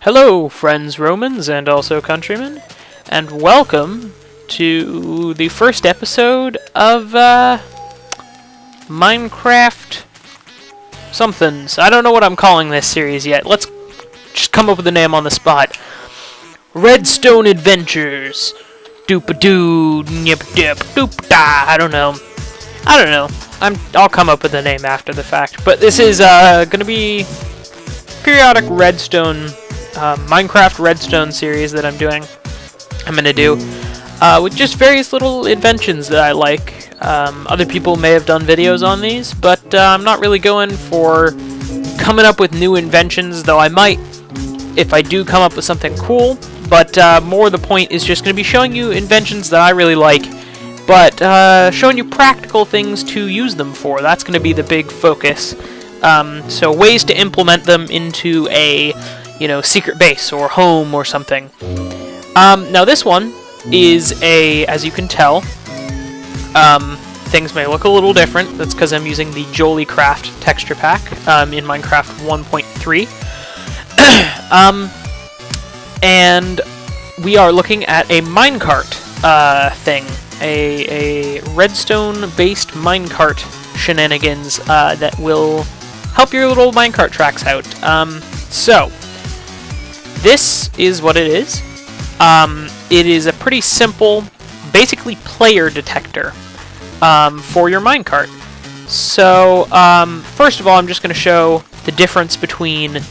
Hello, friends Romans and also countrymen, and welcome to the first episode of Minecraft somethings. I don't know what I'm calling this series yet. Let's just come up with a name on the spot. Redstone Adventures. Doop-a-doo, nip-dip, doop-da. I don't know. I'll come up with a name after the fact. But this is gonna be periodic Redstone, Minecraft Redstone series that I'm gonna do with just various little inventions that I like. Other people may have done videos on these, but I'm not really going for coming up with new inventions, though I might if I do come up with something cool. But more the point is just going to be showing you inventions that I really like, but showing you practical things to use them for. That's going to be the big focus. So ways to implement them into a, secret base or home or something. Now this one is as you can tell, things may look a little different. That's because I'm using the Jollycraft texture pack in Minecraft 1.3. And we are looking at a minecart thing, a redstone-based minecart shenanigans that will help your little minecart tracks out. So, this is what it is. It is a pretty simple, basically player detector for your minecart. So, first of all, I'm just going to show the difference between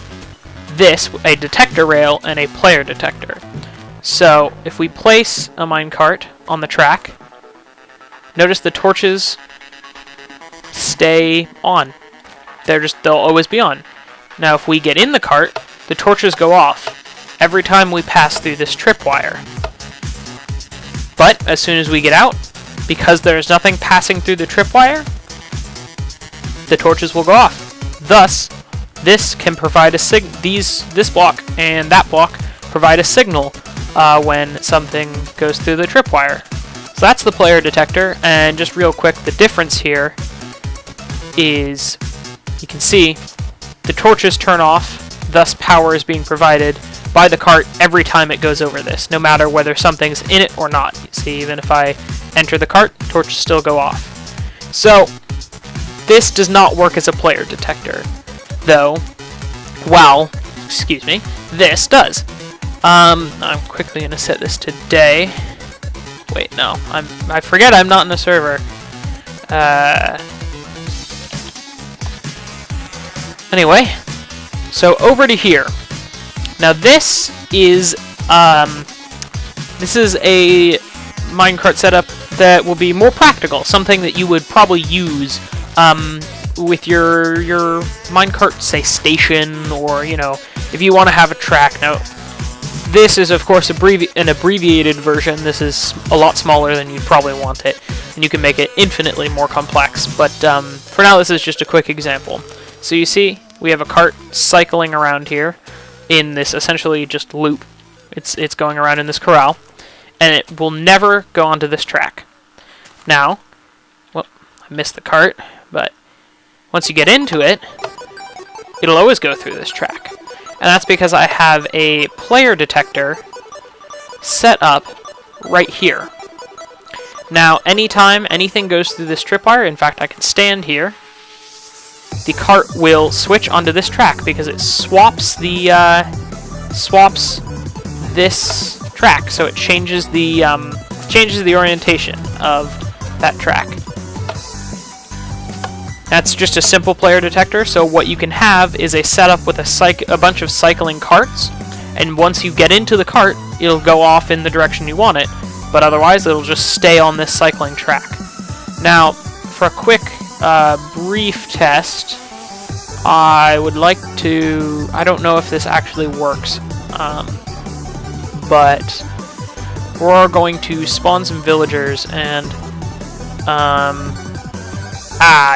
this, a detector rail, and a player detector. So, if we place a minecart on the track, notice the torches stay on. They'll always be on. Now, if we get in the cart, the torches go off every time we pass through this tripwire. But, as soon as we get out, because there's nothing passing through the tripwire, the torches will go off. Thus, this can provide a this block and that block provide a signal when something goes through the tripwire. So that's the player detector, and just real quick, the difference here is you can see the torches turn off, thus power is being provided by the cart every time it goes over this, no matter whether something's in it or not. You see, even if I enter the cart, torches still go off. So this does not work as a player detector, though, this does. I'm quickly going to set this to day. Wait, no, I forget I'm not in a server. Anyway, so over to here. Now this is a minecart setup that will be more practical, something that you would probably use with your minecart, say, station, or if you want to have a track. Now this is of course an abbreviated version. This is a lot smaller than you'd probably want it, and you can make it infinitely more complex, but for now this is just a quick example. So you see we have a cart cycling around here in this essentially just loop. It's going around in this corral, and it will never go onto this track. Now, well, I missed the cart, but once you get into it, it'll always go through this track. And that's because I have a player detector set up right here. Now, anytime anything goes through this tripwire, in fact, I can stand here, the cart will switch onto this track because it swaps this track, so it changes the orientation of that track. That's just a simple player detector, so what you can have is a setup with a bunch of cycling carts, and once you get into the cart, it'll go off in the direction you want it, but otherwise it'll just stay on this cycling track. Now, for a quick, brief test, I would like to... I don't know if this actually works, but we're going to spawn some villagers and...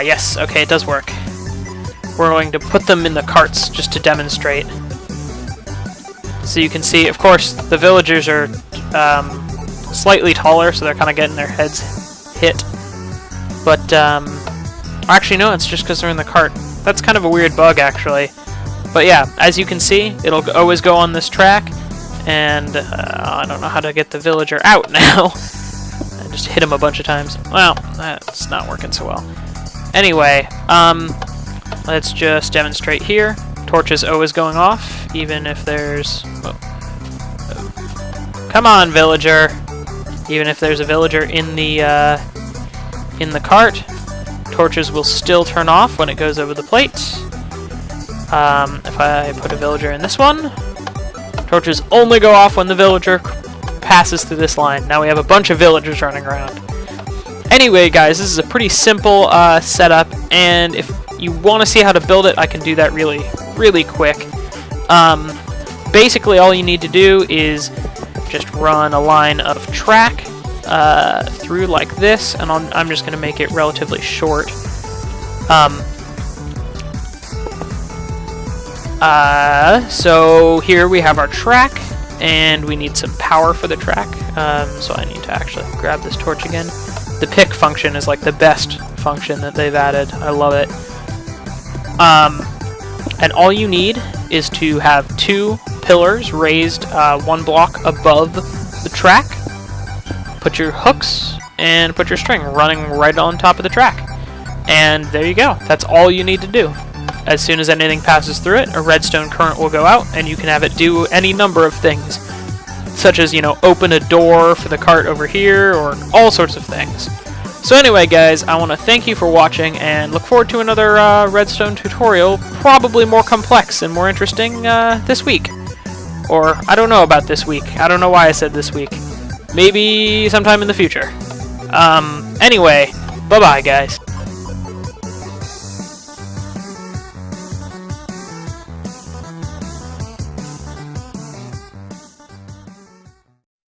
yes, okay, it does work. We're going to put them in the carts just to demonstrate. So you can see, of course, the villagers are slightly taller, so they're kind of getting their heads hit. But, actually, no, it's just because they're in the cart. That's kind of a weird bug, actually. But But yeah, as you can see, it'll always go on this track, and I don't know how to get the villager out now. I just hit him a bunch of times. Well, that's not working so well. Anyway, let's just demonstrate here. Torch is always going off, even if there's... Come on, villager! Even if there's a villager in the cart, torches will still turn off when it goes over the plate. If I put a villager in this one, torches only go off when the villager passes through this line. Now we have a bunch of villagers running around. Anyway, guys, this is a pretty simple setup, and if you want to see how to build it, I can do that really quick. Basically, all you need to do is just run a line of track through like this, and I'm just going to make it relatively short. So here we have our track, and we need some power for the track, so I need to actually grab this torch again. The pick function is like the best function that they've added. I love it. And all you need is to have 2 pillars raised 1 block above the track. Put your hooks and put your string running right on top of the track. And there you go. That's all you need to do. As soon as anything passes through it, a redstone current will go out, and you can have it do any number of things, such as, you know, open a door for the cart over here, or all sorts of things. So anyway, guys, I want to thank you for watching, and look forward to another redstone tutorial, probably more complex and more interesting this week. Or, I don't know about this week. I don't know why I said this week. Maybe sometime in the future. Anyway, bye-bye, guys.